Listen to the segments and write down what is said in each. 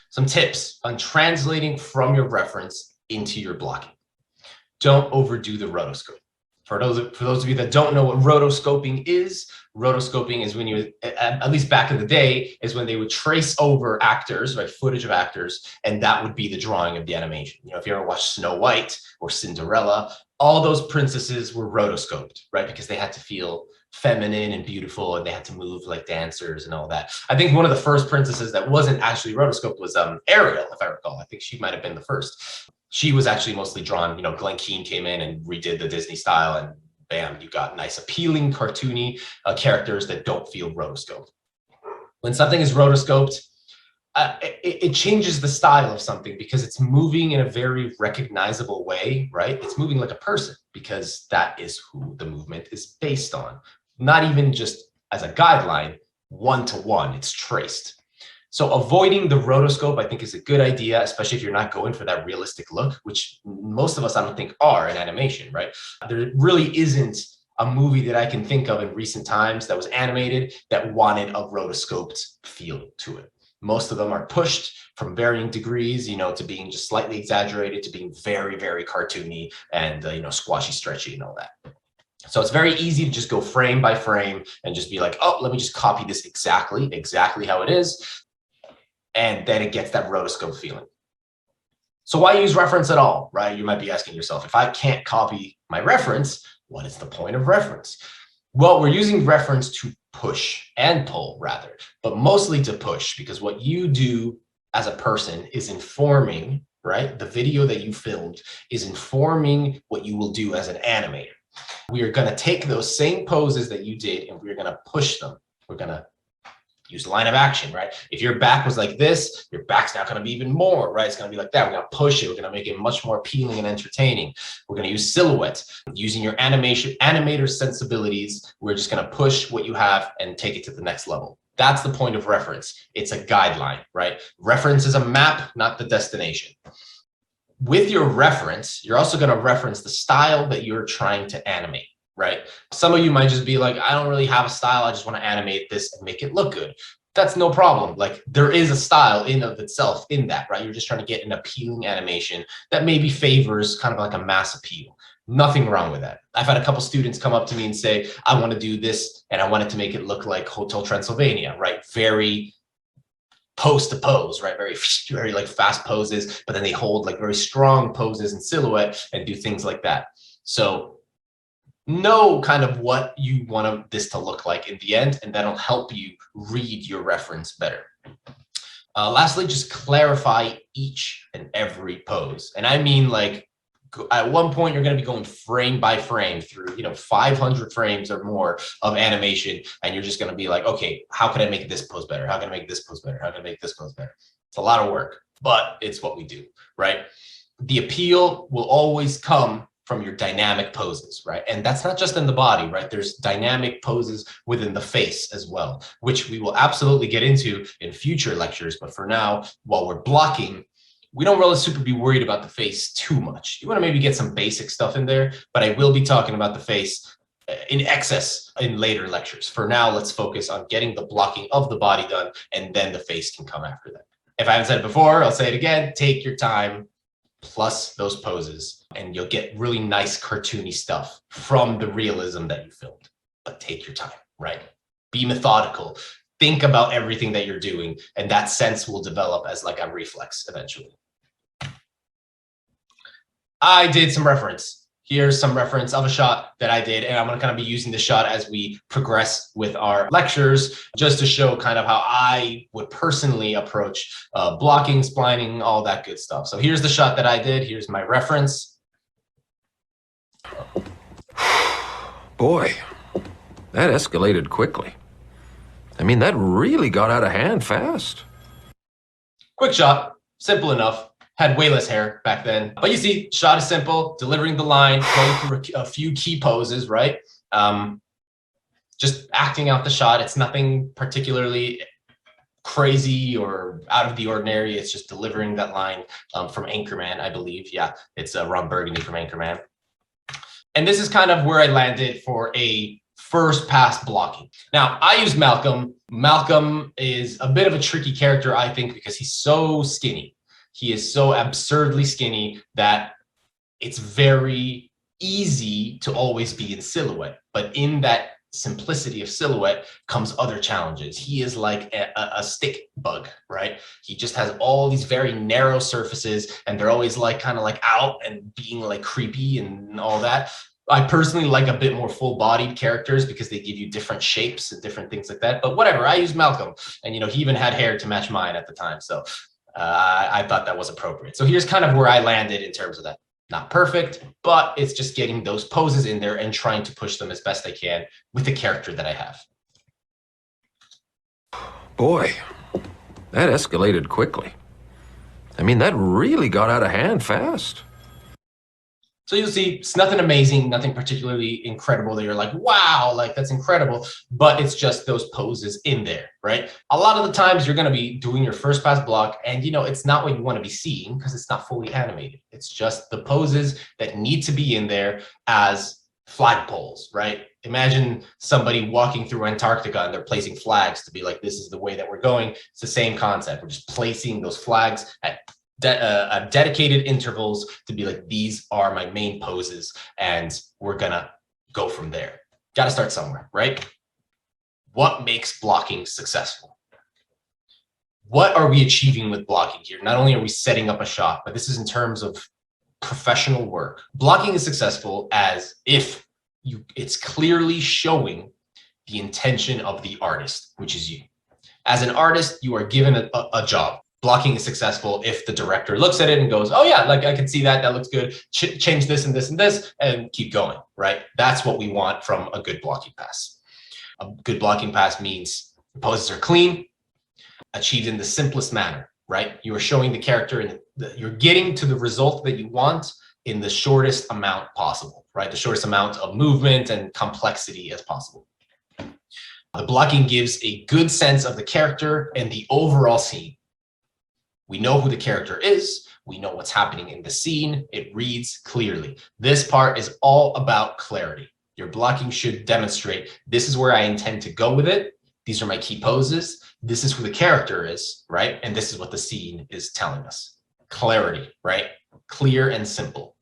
Some tips on translating from your reference into your blocking. Don't overdo the rotoscope. For those of you that don't know what rotoscoping is when you, at least back in the day, is when they would trace over actors, right, footage of actors, and that would be the drawing of the animation. You know, if you ever watched Snow White or Cinderella, all those princesses were rotoscoped, right, because they had to feel feminine and beautiful, and they had to move like dancers and all that. I think one of the first princesses that wasn't actually rotoscoped was Ariel, if I recall. I think she might have been the first. She was actually mostly drawn, you know, Glenn Keane came in and redid the Disney style, and bam, you got nice, appealing, cartoony characters that don't feel rotoscoped. When something is rotoscoped, it changes the style of something because it's moving in a very recognizable way, right? It's moving like a person because that is who the movement is based on. Not even just as a guideline, one-to-one, it's traced. So avoiding the rotoscope, I think, is a good idea, especially if you're not going for that realistic look, which most of us, I don't think, are in animation, right? There really isn't a movie that I can think of in recent times that was animated that wanted a rotoscoped feel to it. Most of them are pushed from varying degrees, you know, to being just slightly exaggerated, to being very, very cartoony and, you know, squashy, stretchy and all that. So it's very easy to just go frame by frame and just be like, oh, let me just copy this exactly how it is. And then it gets that rotoscope feeling. So why use reference at all, right? You might be asking yourself, if I can't copy my reference, what is the point of reference? Well, we're using reference to push and pull rather, but mostly to push, because what you do as a person is informing, right? The video that you filmed is informing what you will do as an animator. We are going to take those same poses that you did and we're going to push them. We're going to use line of action, right? If your back was like this, your back's now going to be even more, right? It's going to be like that. We're going to push it. We're going to make it much more appealing and entertaining. We're going to use silhouette. Using your animator sensibilities, we're just going to push what you have and take it to the next level. That's the point of reference. It's a guideline, right? Reference is a map, not the destination. With your reference, you're also going to reference the style that you're trying to animate. Right? Some of you might just be like, I don't really have a style. I just want to animate this and make it look good. That's no problem. Like there is a style in of itself in that, right? You're just trying to get an appealing animation that maybe favors kind of like a mass appeal. Nothing wrong with that. I've had a couple students come up to me and say, I want to do this and I wanted to make it look like Hotel Transylvania, right? Very pose to pose, right? Very like fast poses, but then they hold like very strong poses in silhouette and do things like that. So know kind of what you want this to look like in the end, and that'll help you read your reference better. Lastly, just clarify each and every pose. And I mean, like at one point you're going to be going frame by frame through, you know, 500 frames or more of animation. And you're just going to be like, okay, how can I make this pose better? How can I make this pose better? How can I make this pose better? It's a lot of work, but it's what we do, right? The appeal will always come from your dynamic poses, right? And that's not just in the body, right? There's dynamic poses within the face as well, which we will absolutely get into in future lectures. But for now, while we're blocking, we don't really super be worried about the face too much. You want to maybe get some basic stuff in there, but I will be talking about the face in excess in later lectures. For now, let's focus on getting the blocking of the body done, and then the face can come after that. If I haven't said it before, I'll say it again. Take your time, plus those poses, and you'll get really nice cartoony stuff from the realism that you filmed. But take your time, right? Be methodical. Think about everything that you're doing, and that sense will develop as like a reflex eventually. I did some reference. Here's some reference of a shot that I did, and I'm going to kind of be using the shot as we progress with our lectures, just to show kind of how I would personally approach blocking, splining, all that good stuff. So here's the shot that I did. Here's my reference. Boy, that escalated quickly. I mean, that really got out of hand fast. Quick shot, simple enough. Had way less hair back then. But you see, shot is simple, delivering the line, going through a few key poses, right? Just acting out the shot. It's nothing particularly crazy or out of the ordinary. It's just delivering that line from Anchorman, I believe. Yeah, it's Ron Burgundy from Anchorman. And this is kind of where I landed for a first pass blocking. Now, I use Malcolm. Malcolm is a bit of a tricky character, I think, because he's so skinny. He is so absurdly skinny that it's very easy to always be in silhouette. But in that simplicity of silhouette comes other challenges. He is like a stick bug, right? He just has all these very narrow surfaces, and they're always like kind of like out and being like creepy and all that. I personally like a bit more full-bodied characters because they give you different shapes and different things like that. But whatever, I use Malcolm, and he even had hair to match mine at the time, so I thought that was appropriate. So here's kind of where I landed in terms of that. Not perfect, but it's just getting those poses in there and trying to push them as best I can with the character that I have. Boy, that escalated quickly. I mean, that really got out of hand fast. So you'll see it's nothing amazing, nothing particularly incredible that you're like, wow, like that's incredible, but it's just those poses in there, right? A lot of the times you're going to be doing your first pass block and it's not what you want to be seeing because it's not fully animated. It's just the poses that need to be in there as flagpoles, right? Imagine somebody walking through Antarctica and they're placing flags to be like, this is the way that we're going. It's the same concept. We're just placing those flags at dedicated intervals to be like, these are my main poses, and we're gonna go from there. Got to start somewhere, right? What makes blocking successful? What are we achieving with blocking here? Not only are we setting up a shot, but this is in terms of professional work. Blocking is successful as if it's clearly showing the intention of the artist, which is you. As an artist, you are given a job. Blocking is successful if the director looks at it and goes, oh yeah, like I can see that, that looks good. Change this and this and this and keep going, right? That's what we want from a good blocking pass. A good blocking pass means the poses are clean, achieved in the simplest manner, right? You are showing the character and you're getting to the result that you want in the shortest amount possible, right? The shortest amount of movement and complexity as possible. The blocking gives a good sense of the character and the overall scene. We know who the character is. We know what's happening in the scene. It reads clearly. This part is all about clarity. Your blocking should demonstrate, this is where I intend to go with it. These are my key poses. This is who the character is, right? And this is what the scene is telling us. Clarity, right? Clear and simple.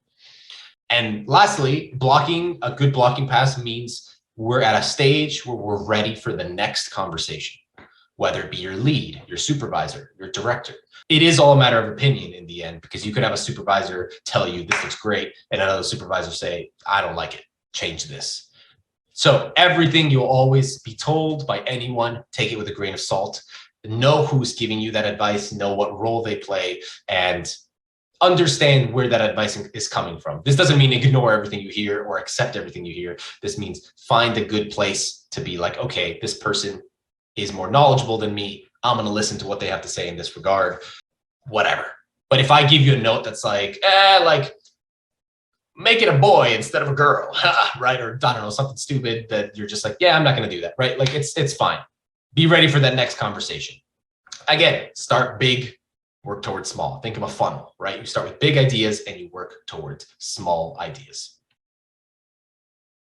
And lastly, blocking, a good blocking pass means we're at a stage where we're ready for the next conversation, whether it be your lead, your supervisor, your director. It is all a matter of opinion in the end, because you could have a supervisor tell you this looks great and another supervisor say, I don't like it, change this. So everything you'll always be told by anyone, take it with a grain of salt. Know who's giving you that advice, know what role they play, and understand where that advice is coming from. This doesn't mean ignore everything you hear or accept everything you hear. This means find a good place to be like, okay, this person is more knowledgeable than me. I'm going to listen to what they have to say in this regard, whatever. But if I give you a note that's like, make it a boy instead of a girl, right? Or I don't know, something stupid that you're just like, yeah, I'm not going to do that, right? Like it's fine. Be ready for that next conversation. Again, start big, work towards small. Think of a funnel, right? You start with big ideas and you work towards small ideas.